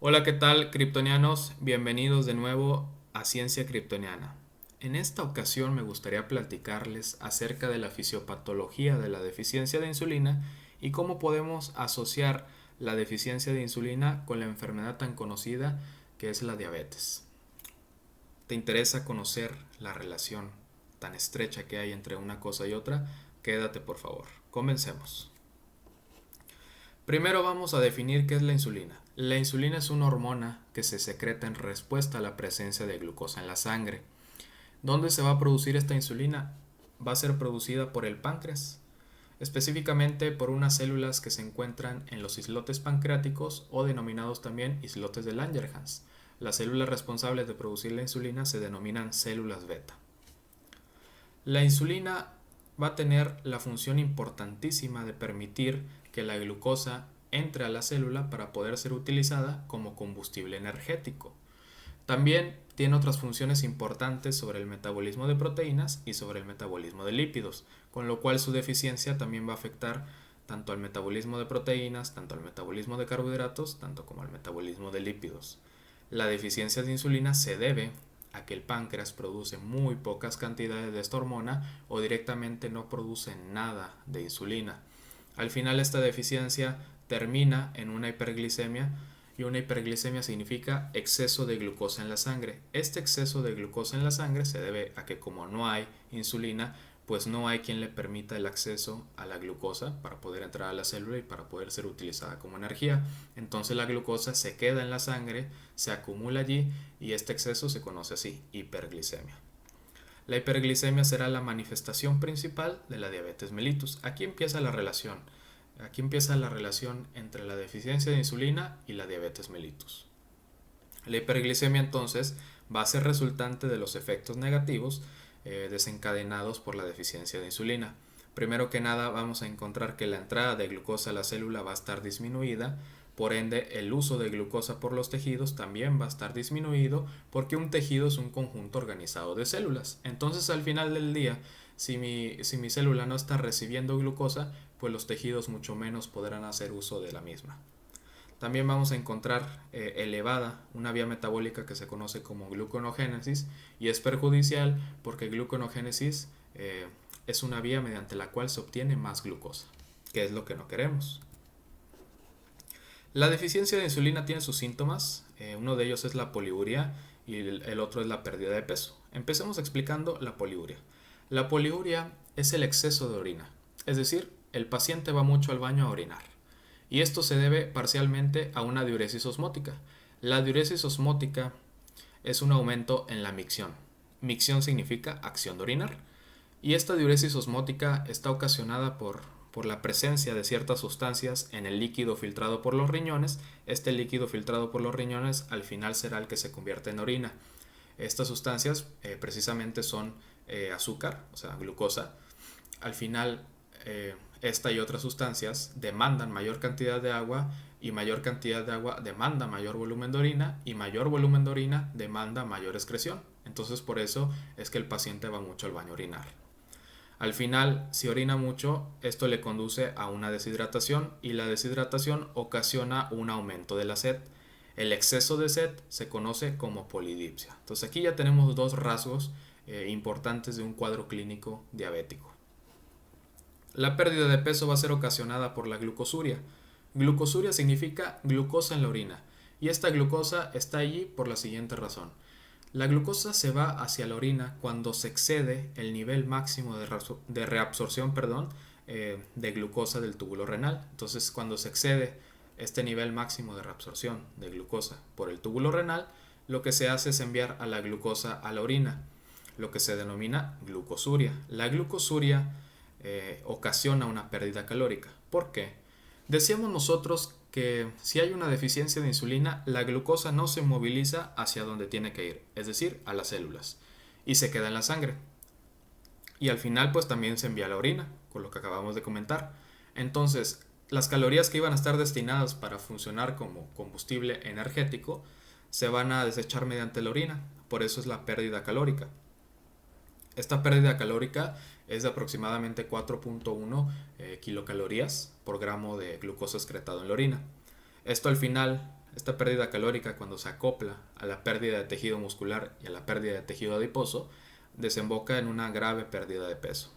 Hola, ¿qué tal, kriptonianos? Bienvenidos de nuevo a Ciencia Kriptoniana. En esta ocasión me gustaría platicarles acerca de la fisiopatología de la deficiencia de insulina y cómo podemos asociar la deficiencia de insulina con la enfermedad tan conocida que es la diabetes. ¿Te interesa conocer la relación tan estrecha que hay entre una cosa y otra? Quédate, por favor. Comencemos. Primero vamos a definir qué es la insulina. La insulina es una hormona que se secreta en respuesta a la presencia de glucosa en la sangre. ¿Dónde se va a producir esta insulina? Va a ser producida por el páncreas, específicamente por unas células que se encuentran en los islotes pancreáticos o denominados también islotes de Langerhans. Las células responsables de producir la insulina se denominan células beta. La insulina va a tener la función importantísima de permitir que la glucosa entre a la célula para poder ser utilizada como combustible energético. También tiene otras funciones importantes sobre el metabolismo de proteínas y sobre el metabolismo de lípidos, con lo cual su deficiencia también va a afectar tanto al metabolismo de proteínas, tanto al metabolismo de carbohidratos, tanto como al metabolismo de lípidos. La deficiencia de insulina se debe a que el páncreas produce muy pocas cantidades de esta hormona o directamente no produce nada de insulina. Al final esta deficiencia termina en una hiperglicemia y una hiperglicemia significa exceso de glucosa en la sangre. Este exceso de glucosa en la sangre se debe a que como no hay insulina, pues no hay quien le permita el acceso a la glucosa para poder entrar a la célula y para poder ser utilizada como energía. Entonces la glucosa se queda en la sangre, se acumula allí y este exceso se conoce así, hiperglicemia. La hiperglicemia será la manifestación principal de la diabetes mellitus. Aquí empieza la relación. Aquí empieza la relación entre la deficiencia de insulina y la diabetes mellitus. La hiperglicemia entonces va a ser resultante de los efectos negativos desencadenados por la deficiencia de insulina. Primero que nada vamos a encontrar que la entrada de glucosa a la célula va a estar disminuida, por ende el uso de glucosa por los tejidos también va a estar disminuido porque un tejido es un conjunto organizado de células. Entonces al final del día, si mi célula no está recibiendo glucosa, pues los tejidos mucho menos podrán hacer uso de la misma. También vamos a encontrar elevada una vía metabólica que se conoce como gluconogénesis y es perjudicial porque gluconogénesis es una vía mediante la cual se obtiene más glucosa, que es lo que no queremos. La deficiencia de insulina tiene sus síntomas, uno de ellos es la poliuria y el otro es la pérdida de peso. Empecemos explicando la poliuria. La poliuria es el exceso de orina, es decir, el paciente va mucho al baño a orinar. Y esto se debe parcialmente a una diuresis osmótica. La diuresis osmótica es un aumento en la micción. Micción significa acción de orinar. Y esta diuresis osmótica está ocasionada por la presencia de ciertas sustancias en el líquido filtrado por los riñones. Este líquido filtrado por los riñones al final será el que se convierte en orina. Estas sustancias precisamente son azúcar, o sea, glucosa. Al final esta y otras sustancias demandan mayor cantidad de agua y mayor cantidad de agua demanda mayor volumen de orina y mayor volumen de orina demanda mayor excreción. Entonces por eso es que el paciente va mucho al baño a orinar. Al final, si orina mucho, esto le conduce a una deshidratación y la deshidratación ocasiona un aumento de la sed. El exceso de sed se conoce como polidipsia. Entonces aquí ya tenemos dos rasgos importantes de un cuadro clínico diabético. La pérdida de peso va a ser ocasionada por la glucosuria. Glucosuria significa glucosa en la orina y esta glucosa está allí por la siguiente razón. La glucosa se va hacia la orina cuando se excede el nivel máximo de reabsorción de glucosa del túbulo renal. Entonces, cuando se excede este nivel máximo de reabsorción de glucosa por el túbulo renal, lo que se hace es enviar a la glucosa a la orina, lo que se denomina glucosuria. La glucosuria ocasiona una pérdida calórica. ¿Por qué? Decíamos nosotros que si hay una deficiencia de insulina, la glucosa no se moviliza hacia donde tiene que ir, es decir, a las células, y se queda en la sangre. Y al final pues también se envía a la orina, con lo que acabamos de comentar. Entonces, las calorías que iban a estar destinadas para funcionar como combustible energético se van a desechar mediante la orina, por eso es la pérdida calórica. Esta pérdida calórica es de aproximadamente 4.1 kilocalorías por gramo de glucosa excretado en la orina. Esto al final Esta pérdida calórica, cuando se acopla a la pérdida de tejido muscular y a la pérdida de tejido adiposo, desemboca en una grave pérdida de peso.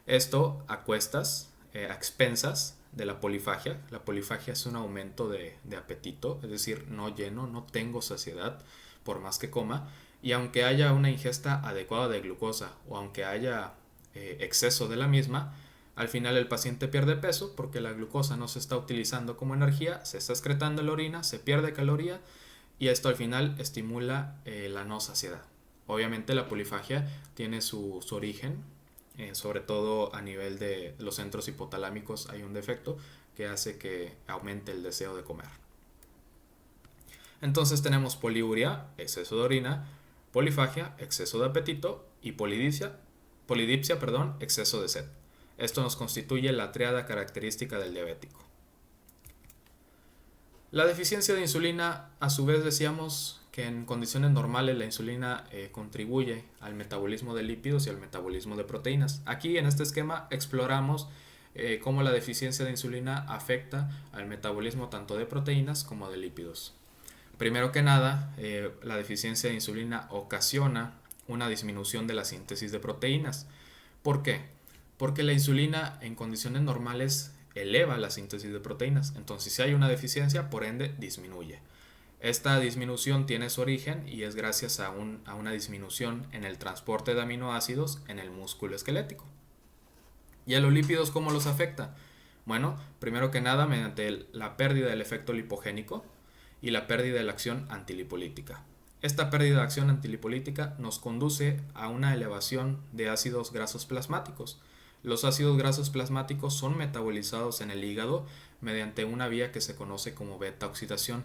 Esto a cuestas, a expensas de la polifagia. La polifagia es un aumento de apetito, es decir, no lleno, no tengo saciedad por más que coma, y aunque haya una ingesta adecuada de glucosa o aunque haya exceso de la misma, al final el paciente pierde peso porque la glucosa no se está utilizando como energía, se está excretando en la orina, se pierde caloría y esto al final estimula la no saciedad. Obviamente la polifagia tiene su origen, sobre todo a nivel de los centros hipotalámicos hay un defecto que hace que aumente el deseo de comer. Entonces tenemos poliuria, exceso de orina, polifagia, exceso de apetito y polidipsia, exceso de sed. Esto nos constituye la tríada característica del diabético. La deficiencia de insulina, a su vez decíamos que en condiciones normales la insulina contribuye al metabolismo de lípidos y al metabolismo de proteínas. Aquí en este esquema exploramos cómo la deficiencia de insulina afecta al metabolismo tanto de proteínas como de lípidos. Primero que nada, la deficiencia de insulina ocasiona una disminución de la síntesis de proteínas. ¿Por qué? Porque la insulina en condiciones normales eleva la síntesis de proteínas. Entonces, si hay una deficiencia, por ende, disminuye. Esta disminución tiene su origen y es gracias a una disminución en el transporte de aminoácidos en el músculo esquelético. ¿Y a los lípidos cómo los afecta? Bueno, primero que nada, mediante la pérdida del efecto lipogénico y la pérdida de la acción antilipolítica. Esta pérdida de acción antilipolítica nos conduce a una elevación de ácidos grasos plasmáticos. Los ácidos grasos plasmáticos son metabolizados en el hígado mediante una vía que se conoce como beta oxidación.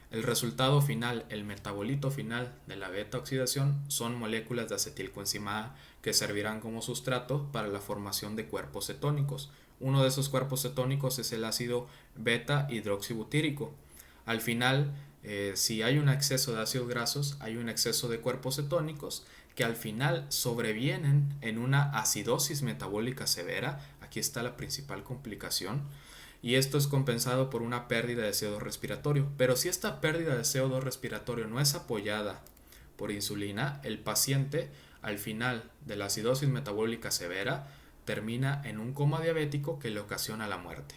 El resultado final, el metabolito final de la beta oxidación son moléculas de acetilcoenzima A que servirán como sustrato para la formación de cuerpos cetónicos. Uno de esos cuerpos cetónicos es el ácido beta hidroxibutírico. Al final, si hay un exceso de ácidos grasos, hay un exceso de cuerpos cetónicos que al final sobrevienen en una acidosis metabólica severa. Aquí está la principal complicación. Y esto es compensado por una pérdida de CO2 respiratorio. Pero si esta pérdida de CO2 respiratorio no es apoyada por insulina, el paciente al final de la acidosis metabólica severa termina en un coma diabético que le ocasiona la muerte.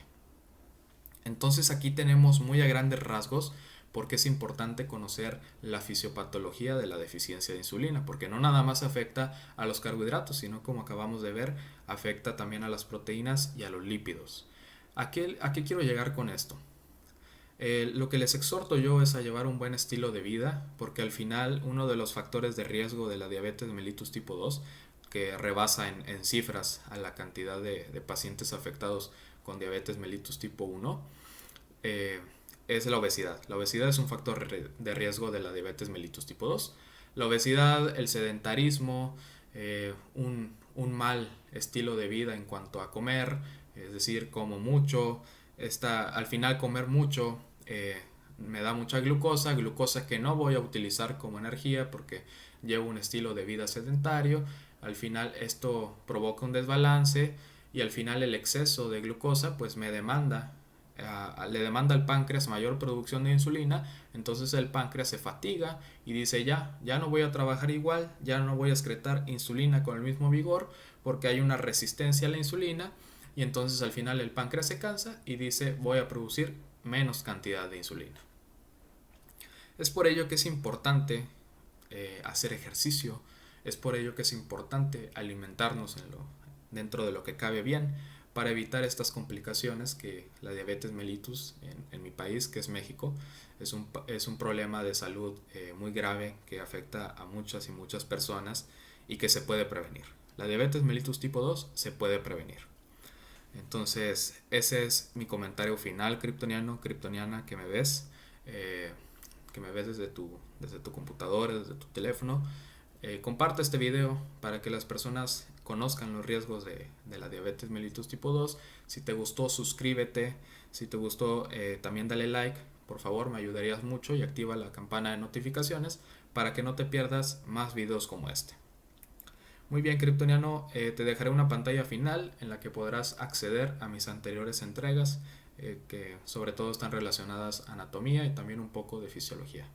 Entonces aquí tenemos muy a grandes rasgos porque es importante conocer la fisiopatología de la deficiencia de insulina, porque no nada más afecta a los carbohidratos, sino como acabamos de ver, afecta también a las proteínas y a los lípidos. ¿A qué quiero llegar con esto? Lo que les exhorto yo es a llevar un buen estilo de vida, porque al final uno de los factores de riesgo de la diabetes mellitus tipo 2, que rebasa en cifras a la cantidad de pacientes afectados con diabetes mellitus tipo 1, es la obesidad. La obesidad es un factor de riesgo de la diabetes mellitus tipo 2. La obesidad, el sedentarismo, un mal estilo de vida en cuanto a comer, es decir, como mucho, al final comer mucho me da mucha glucosa que no voy a utilizar como energía porque llevo un estilo de vida sedentario. Al final esto provoca un desbalance y al final el exceso de glucosa pues le demanda al páncreas mayor producción de insulina. Entonces el páncreas se fatiga y dice ya no voy a trabajar igual, ya no voy a excretar insulina con el mismo vigor porque hay una resistencia a la insulina y entonces al final el páncreas se cansa y dice voy a producir menos cantidad de insulina. Es por ello que es importante hacer ejercicio, es por ello que es importante alimentarnos dentro de lo que cabe bien para evitar estas complicaciones que la diabetes mellitus en mi país, que es México, es un problema de salud muy grave que afecta a muchas y muchas personas y que se puede prevenir. La diabetes mellitus tipo 2 se puede prevenir. Entonces, ese es mi comentario final, kriptoniano, kriptoniana, que me ves desde tu computadora, desde tu teléfono. Comparte este video para que las personas conozcan los riesgos de la diabetes mellitus tipo 2. Si te gustó, suscríbete. Si te gustó, también dale like. Por favor, me ayudarías mucho y activa la campana de notificaciones para que no te pierdas más videos como este. Muy bien, kriptoniano, te dejaré una pantalla final en la que podrás acceder a mis anteriores entregas que sobre todo están relacionadas a anatomía y también un poco de fisiología.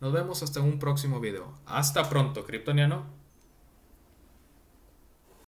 Nos vemos hasta un próximo video. Hasta pronto, Kryptoniano.